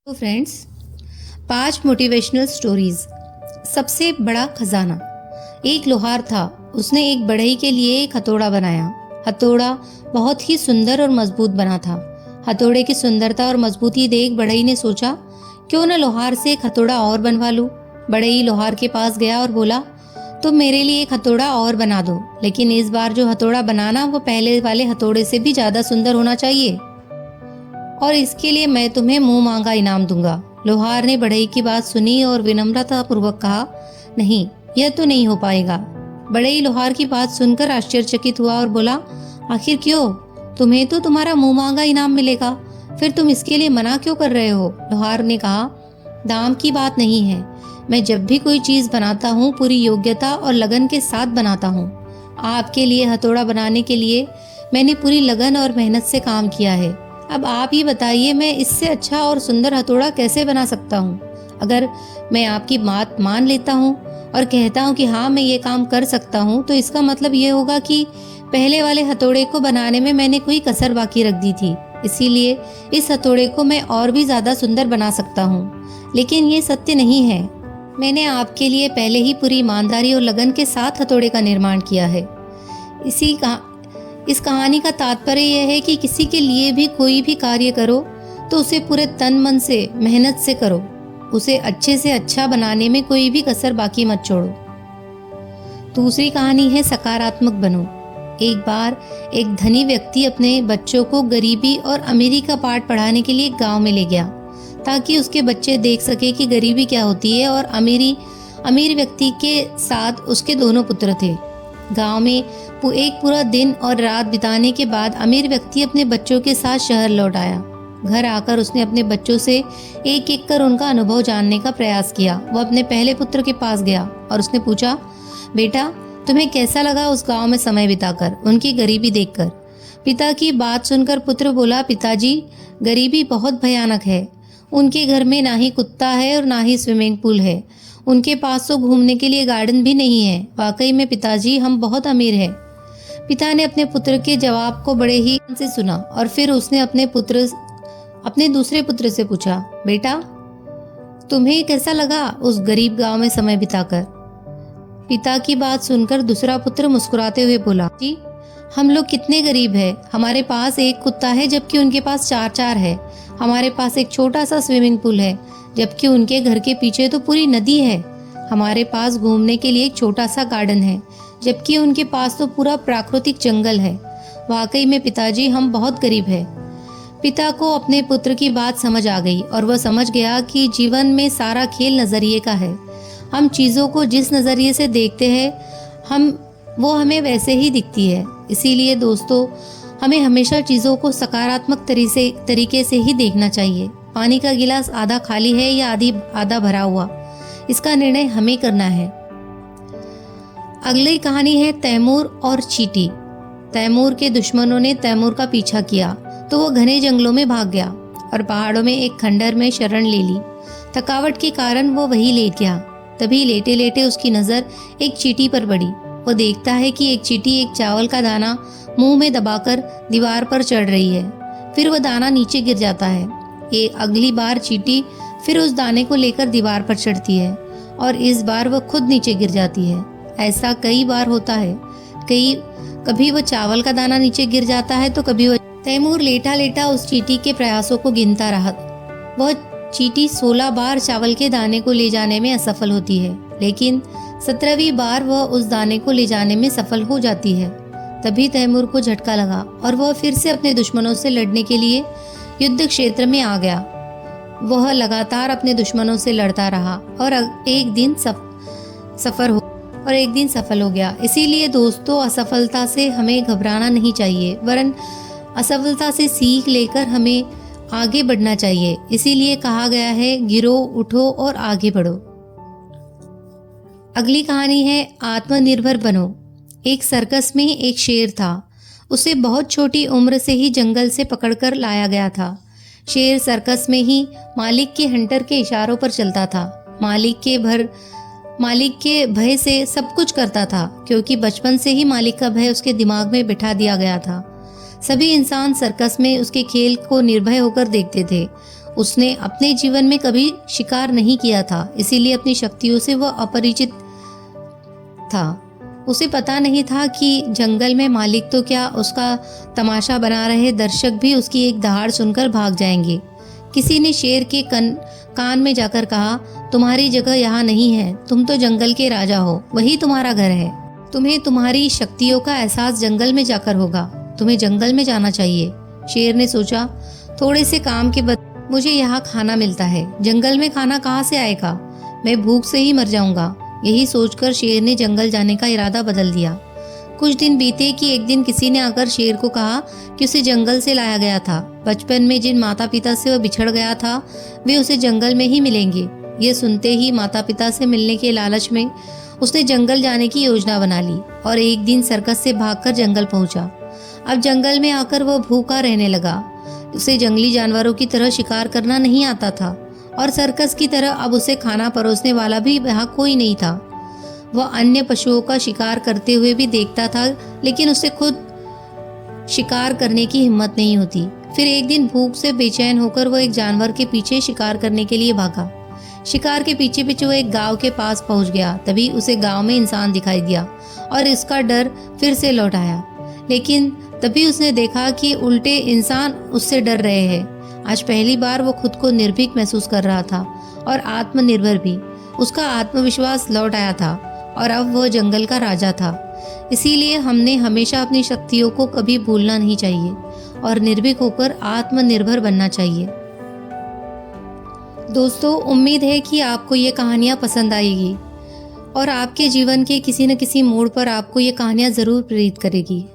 तो friends, 5 motivational stories. सबसे बड़ा खजाना। एक लोहार था। उसने एक बढ़ई के लिए एक हथौड़ा बनाया। हथौड़ा बहुत ही सुंदर और मजबूत बना था। हथौड़े की सुंदरता और मजबूती देख बढ़ई ने सोचा, क्यों न लोहार से एक हथौड़ा और बनवा लूं। बढ़ई लोहार के पास गया और बोला, तुम मेरे लिए एक हथौड़ा और बना दो, लेकिन इस बार जो हथौड़ा बनाना वो पहले वाले हथौड़े से भी ज्यादा सुंदर होना चाहिए, और इसके लिए मैं तुम्हें मुंह मांगा इनाम दूंगा। लोहार ने बढ़ई की बात सुनी और विनम्रता पूर्वक कहा, नहीं, यह तो नहीं हो पाएगा। बढ़ई लोहार की बात सुनकर आश्चर्यचकित हुआ और बोला, आखिर क्यों? तुम्हें तो तुम्हारा मुंह मांगा इनाम मिलेगा, फिर तुम इसके लिए मना क्यों कर रहे हो? लोहार ने कहा, दाम की बात नहीं है। मैं जब भी कोई चीज बनाता हूँ पूरी योग्यता और लगन के साथ बनाता हूँ। आपके लिए हथौड़ा बनाने के लिए मैंने पूरी लगन और मेहनत से काम किया है। अब आप ही बताइए, मैं इससे अच्छा और सुंदर हथौड़ा कैसे बना सकता हूँ? अगर मैं आपकी बात मान लेता हूँ और कहता हूँ कि हाँ, मैं ये काम कर सकता हूँ, तो इसका मतलब ये होगा कि पहले वाले हथौड़े को बनाने में मैंने कोई कसर बाकी रख दी थी। इसीलिए इस हथौड़े को मैं और भी ज्यादा सुंदर बना सकता हूँ। लेकिन ये सत्य नहीं है। मैंने आपके लिए पहले ही पूरी ईमानदारी और लगन के साथ हथौड़े का निर्माण किया है। इस कहानी का तात्पर्य यह है कि किसी के लिए भी कोई भी कार्य करो तो उसे पूरे तन मन से मेहनत से करो। उसे अच्छे से अच्छा बनाने में कोई भी कसर बाकी मत छोड़ो। दूसरी कहानी है सकारात्मक बनो। एक बार एक धनी व्यक्ति अपने बच्चों को गरीबी और अमीरी का पाठ पढ़ाने के लिए गांव में ले गया, ताकि उसके बच्चे देख सके कि गरीबी क्या होती है। और अमीर व्यक्ति के साथ उसके दोनों पुत्र थे। गांव में एक पूरा दिन और रात बिताने के बाद अमीर व्यक्ति अपने बच्चों के साथ शहर लौट आया। घर आकर उसने अपने बच्चों से एक एक कर उनका अनुभव जानने का प्रयास किया। वो अपने पहले पुत्र के पास गया और उसने पूछा, बेटा, तुम्हें कैसा लगा उस गांव में समय बिताकर, उनकी गरीबी देखकर? पिता की बात सुनकर पुत्र बोला, पिताजी, गरीबी बहुत भयानक है। उनके घर में ना ही कुत्ता है और ना ही स्विमिंग पूल है। उनके पास तो घूमने के लिए गार्डन भी नहीं है। वाकई में पिताजी, हम बहुत अमीर हैं। पिता ने अपने पुत्र के जवाब को बड़े ही से सुना और फिर उसने अपने दूसरे पुत्र से पूछा, बेटा, तुम्हें कैसा लगा उस गरीब गांव में समय बिताकर? पिता की बात सुनकर दूसरा पुत्र मुस्कुराते हुए बोला, जी, हम लोग कितने गरीब हैं। हमारे पास एक कुत्ता है जबकि उनके पास 4 है। हमारे पास एक छोटा सा स्विमिंग पूल है जबकि उनके घर के पीछे तो पूरी नदी है। हमारे पास घूमने के लिए एक छोटा सा गार्डन है जबकि उनके पास तो पूरा प्राकृतिक जंगल है। वाकई में पिताजी, हम बहुत गरीब हैं। पिता को अपने पुत्र की बात समझ आ गई और वह समझ गया कि जीवन में सारा खेल नजरिए का है। हम चीज़ों को जिस नज़रिए से देखते हैं वो हमें वैसे ही दिखती है। इसीलिए दोस्तों, हमें हमेशा चीज़ों को सकारात्मक तरीके से ही देखना चाहिए। पानी का गिलास आधा खाली है या आधा भरा हुआ, इसका निर्णय हमें करना है। अगली कहानी है तैमूर और चींटी। तैमूर के दुश्मनों ने तैमूर का पीछा किया तो वो घने जंगलों में भाग गया और पहाड़ों में एक खंडर में शरण ले ली। थकावट के कारण वो वहीं लेट गया। तभी लेटे लेटे उसकी नज़र एक चींटी पर पड़ी। वो देखता है कि एक चींटी एक चावल का दाना मुंह में दबाकर दीवार पर चढ़ रही है। फिर वह दाना नीचे गिर जाता है। अगली बार चींटी फिर उस दाने को लेकर दीवार पर चढ़ती है और इस बार वह खुद नीचे गिर जाती है। ऐसा कई बार होता है। कभी वह चावल का दाना नीचे गिर जाता है तो कभी वह। तैमूर लेटा लेटा उस चींटी के प्रयासों को गिनता रहा। वह चींटी 16 बार चावल के दाने को ले जाने में असफल होती है, लेकिन 17वीं बार वह उस दाने को ले जाने में सफल हो जाती है। तभी तैमूर को झटका लगा और वह फिर से अपने दुश्मनों से लड़ने के लिए युद्ध क्षेत्र में आ गया। वह लगातार अपने दुश्मनों से लड़ता रहा और एक दिन सफल हो गया। इसीलिए दोस्तों, असफलता से हमें घबराना नहीं चाहिए, वरन असफलता से सीख लेकर हमें आगे बढ़ना चाहिए। इसीलिए कहा गया है, गिरो, उठो और आगे बढ़ो। अगली कहानी है आत्मनिर्भर बनो। एक सर्कस में एक शेर था। उसे बहुत छोटी उम्र से ही जंगल से पकड़कर लाया गया था। शेर सर्कस में ही मालिक के हंटर के इशारों पर चलता था। मालिक के भय से सब कुछ करता था, क्योंकि बचपन से ही मालिक का भय उसके दिमाग में बिठा दिया गया था। सभी इंसान सर्कस में उसके खेल को निर्भय होकर देखते थे। उसने अपने जीवन में कभी शिकार नहीं किया था, इसीलिए अपनी शक्तियों से वह अपरिचित था। उसे पता नहीं था कि जंगल में मालिक तो क्या, उसका तमाशा बना रहे दर्शक भी उसकी एक दहाड़ सुनकर भाग जाएंगे। किसी ने शेर के कान में जाकर कहा, तुम्हारी जगह यहाँ नहीं है, तुम तो जंगल के राजा हो, वही तुम्हारा घर है। तुम्हें तुम्हारी शक्तियों का एहसास जंगल में जाकर होगा, तुम्हें जंगल में जाना चाहिए। शेर ने सोचा, थोड़े से काम के बाद मुझे यहाँ खाना मिलता है, जंगल में खाना कहाँ से आएगा, मैं भूख से ही मर जाऊंगा। यही सोचकर शेर ने जंगल जाने का इरादा बदल दिया। कुछ दिन बीते कि एक दिन किसी ने आकर शेर को कहा कि उसे जंगल से लाया गया था। बचपन में जिन माता पिता से वह बिछड़ गया था वे उसे जंगल में ही मिलेंगे। ये सुनते ही माता पिता से मिलने के लालच में उसने जंगल जाने की योजना बना ली और एक दिन सर्कस से भागकर जंगल पहुंचा। अब जंगल में आकर वह भूखा रहने लगा। उसे जंगली जानवरों की तरह शिकार करना नहीं आता था और सर्कस की तरह अब उसे खाना परोसने वाला भी वहाँ कोई नहीं था। वह अन्य पशुओं का शिकार करते हुए भी देखता था, लेकिन उसे खुद शिकार करने की हिम्मत नहीं होती। फिर एक दिन भूख से बेचैन होकर वह एक जानवर के पीछे शिकार करने के लिए भागा। शिकार के पीछे पीछे वह एक गांव के पास पहुंच गया। तभी उसे गांव में इंसान दिखाई दिया और इसका डर फिर से लौट आया। लेकिन तभी उसने देखा कि उल्टे इंसान उससे डर रहे हैं। आज पहली बार वो खुद को निर्भीक महसूस कर रहा था और आत्मनिर्भर भी। उसका आत्मविश्वास लौट आया था और अब वह जंगल का राजा था। इसीलिए हमने हमेशा अपनी शक्तियों को कभी भूलना नहीं चाहिए और निर्भीक होकर आत्मनिर्भर बनना चाहिए। दोस्तों, उम्मीद है कि आपको ये कहानियाँ पसंद आएगी और आपके जीवन के किसी न किसी मोड़ पर आपको ये कहानियाँ ज़रूर प्रेरित करेगी।